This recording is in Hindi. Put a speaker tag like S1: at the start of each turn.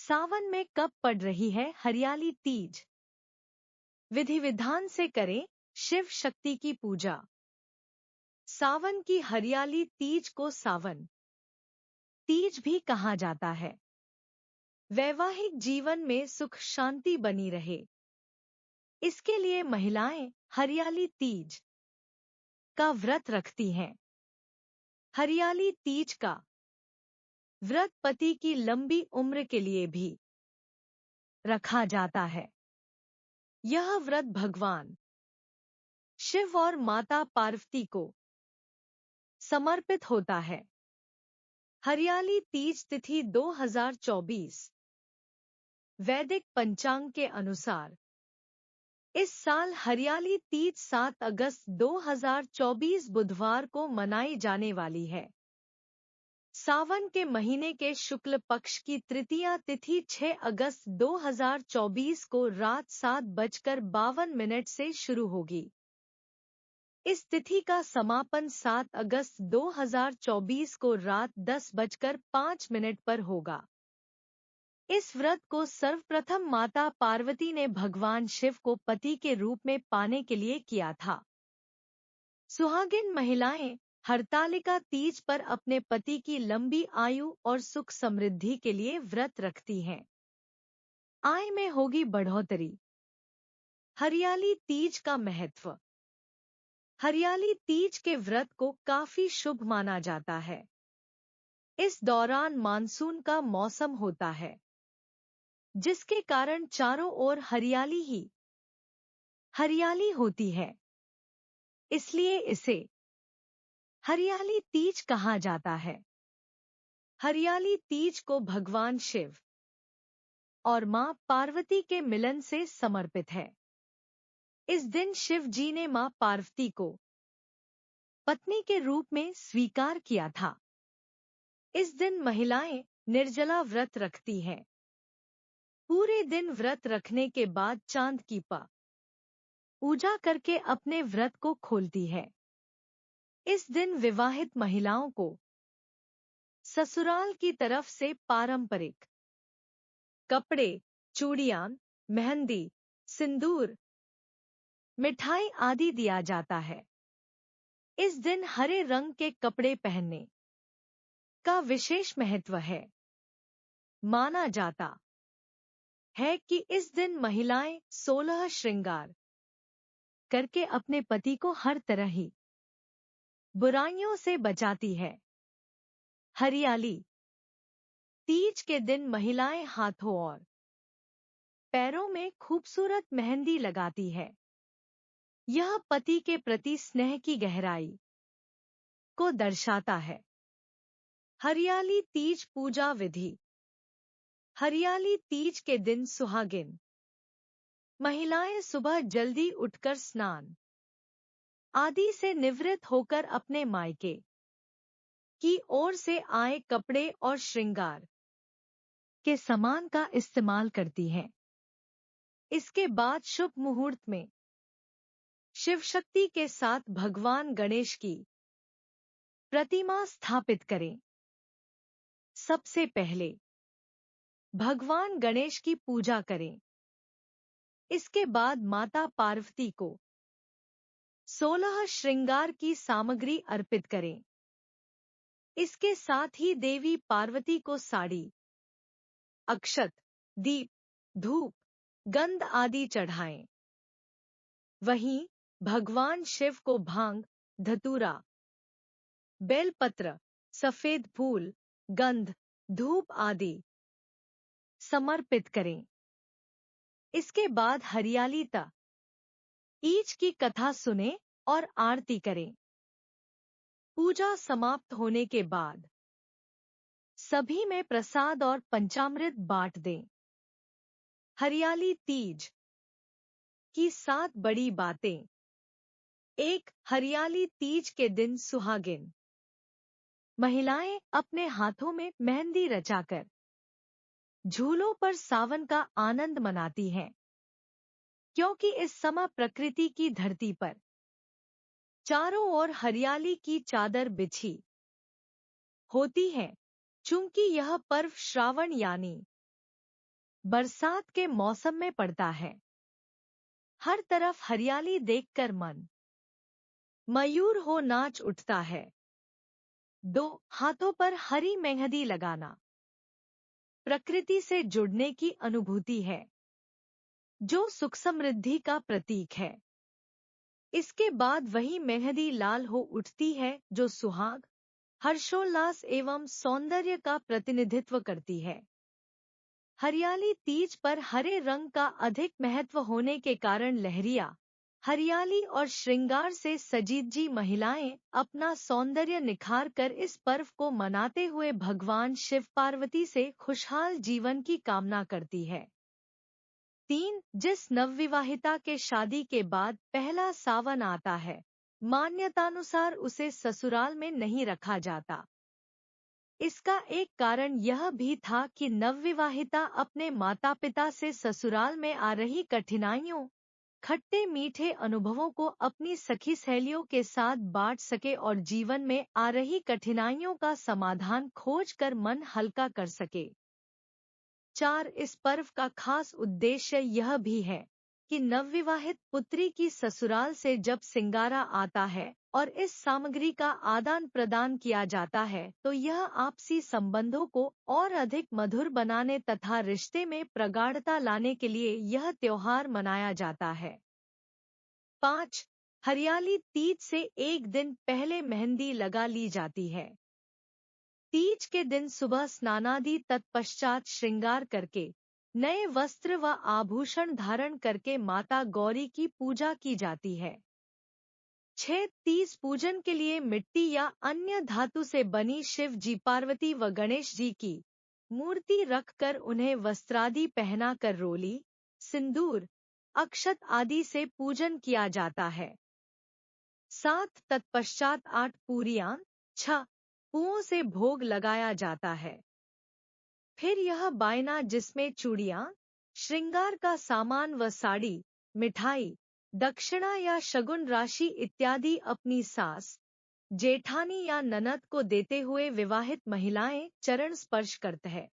S1: सावन में कब पड़ रही है हरियाली तीज? विधि विधान से करें शिव शक्ति की पूजा। सावन की हरियाली तीज को सावन तीज भी कहा जाता है। वैवाहिक जीवन में सुख शांति बनी रहे, इसके लिए महिलाएं हरियाली तीज का व्रत रखती हैं। हरियाली तीज का व्रत पति की लंबी उम्र के लिए भी रखा जाता है। यह व्रत भगवान शिव और माता पार्वती को समर्पित होता है। हरियाली तीज तिथि 2024 वैदिक पंचांग के अनुसार इस साल हरियाली तीज 7 अगस्त 2024 बुधवार को मनाई जाने वाली है। सावन के महीने के शुक्ल पक्ष की तृतीया तिथि 6 अगस्त 2024 को रात 7:52 से शुरू होगी। इस तिथि का समापन 7 अगस्त 2024 को रात 10:05 पर होगा। इस व्रत को सर्वप्रथम माता पार्वती ने भगवान शिव को पति के रूप में पाने के लिए किया था। सुहागिन महिलाएं हरतालिका तीज पर अपने पति की लंबी आयु और सुख समृद्धि के लिए व्रत रखती हैं। आय में होगी बढ़ोतरी। हरियाली तीज का महत्व। हरियाली तीज के व्रत को काफी शुभ माना जाता है। इस दौरान मानसून का मौसम होता है, जिसके कारण चारों ओर हरियाली ही हरियाली होती है। इसलिए इसे हरियाली तीज कहा जाता है। हरियाली तीज को भगवान शिव और मां पार्वती के मिलन से समर्पित है। इस दिन शिव जी ने मां पार्वती को पत्नी के रूप में स्वीकार किया था। इस दिन महिलाएं निर्जला व्रत रखती हैं। पूरे दिन व्रत रखने के बाद चांद की पूजा करके अपने व्रत को खोलती है। इस दिन विवाहित महिलाओं को ससुराल की तरफ से पारंपरिक कपड़े, चूड़ियां, मेहंदी, सिंदूर, मिठाई आदि दिया जाता है। इस दिन हरे रंग के कपड़े पहनने का विशेष महत्व है। माना जाता है कि इस दिन महिलाएं 16 श्रृंगार करके अपने पति को हर तरह ही बुराइयों से बचाती है। हरियाली तीज के दिन महिलाएं हाथों और पैरों में खूबसूरत मेहंदी लगाती है। यह पति के प्रति स्नेह की गहराई को दर्शाता है। हरियाली तीज पूजा विधि। हरियाली तीज के दिन सुहागिन महिलाएं सुबह जल्दी उठकर स्नान आदि से निवृत्त होकर अपने मायके की ओर से आए कपड़े और श्रृंगार के सामान का इस्तेमाल करती हैं। इसके बाद शुभ मुहूर्त में शिव शक्ति के साथ भगवान गणेश की प्रतिमा स्थापित करें। सबसे पहले भगवान गणेश की पूजा करें। इसके बाद माता पार्वती को 16 श्रृंगार की सामग्री अर्पित करें। इसके साथ ही देवी पार्वती को साड़ी, अक्षत, दीप, धूप, गंध आदि चढ़ाएं। वहीं भगवान शिव को भांग, धतूरा, बेलपत्र, सफेद फूल, गंध, धूप आदि समर्पित करें। इसके बाद हरियाली तीज की कथा सुने और आरती करें। पूजा समाप्त होने के बाद सभी में प्रसाद और पंचामृत बांट दें। हरियाली तीज की 7 बड़ी बातें। 1. हरियाली तीज के दिन सुहागिन महिलाएं अपने हाथों में मेहंदी रचाकर झूलों पर सावन का आनंद मनाती हैं, क्योंकि इस समय प्रकृति की धरती पर चारों ओर हरियाली की चादर बिछी होती है। चूंकि यह पर्व श्रावण यानी बरसात के मौसम में पड़ता है। हर तरफ हरियाली देखकर मन मयूर हो नाच उठता है। 2. हाथों पर हरी मेहंदी लगाना प्रकृति से जुड़ने की अनुभूति है, जो सुख समृद्धि का प्रतीक है। इसके बाद वही मेहंदी लाल हो उठती है, जो सुहाग, हर्षोल्लास एवं सौंदर्य का प्रतिनिधित्व करती है। हरियाली तीज पर हरे रंग का अधिक महत्व होने के कारण लहरिया, हरियाली और श्रृंगार से सजीजी महिलाएं अपना सौंदर्य निखार कर इस पर्व को मनाते हुए भगवान शिव पार्वती से खुशहाल जीवन की कामना करती है। 3. जिस नवविवाहिता के शादी के बाद पहला सावन आता है, मान्यतानुसार उसे ससुराल में नहीं रखा जाता। इसका एक कारण यह भी था कि नवविवाहिता अपने माता पिता से ससुराल में आ रही कठिनाइयों, खट्टे मीठे अनुभवों को अपनी सखी सहेलियों के साथ बांट सके और जीवन में आ रही कठिनाइयों का समाधान खोज कर मन हल्का कर सके। 4. इस पर्व का खास उद्देश्य यह भी है कि नवविवाहित पुत्री की ससुराल से जब सिंगारा आता है और इस सामग्री का आदान प्रदान किया जाता है, तो यह आपसी संबंधों को और अधिक मधुर बनाने तथा रिश्ते में प्रगाढ़ता लाने के लिए यह त्योहार मनाया जाता है। 5. हरियाली तीज से एक दिन पहले मेहंदी लगा ली जाती है। तीज के दिन सुबह स्नानादि तत्पश्चात श्रृंगार करके नए वस्त्र व आभूषण धारण करके माता गौरी की पूजा की जाती है। 6. तीज पूजन के लिए मिट्टी या अन्य धातु से बनी शिव जी, पार्वती व गणेश जी की मूर्ति रखकर उन्हें वस्त्रादि पहनाकर रोली, सिंदूर, अक्षत आदि से पूजन किया जाता है। 7. तत्पश्चात 8 पूरियां, 6 पुओं से भोग लगाया जाता है। फिर यह बायना, जिसमें चूड़ियां, श्रृंगार का सामान व साड़ी, मिठाई, दक्षिणा या शगुन राशि इत्यादि अपनी सास, जेठानी या ननद को देते हुए विवाहित महिलाएं चरण स्पर्श करते हैं।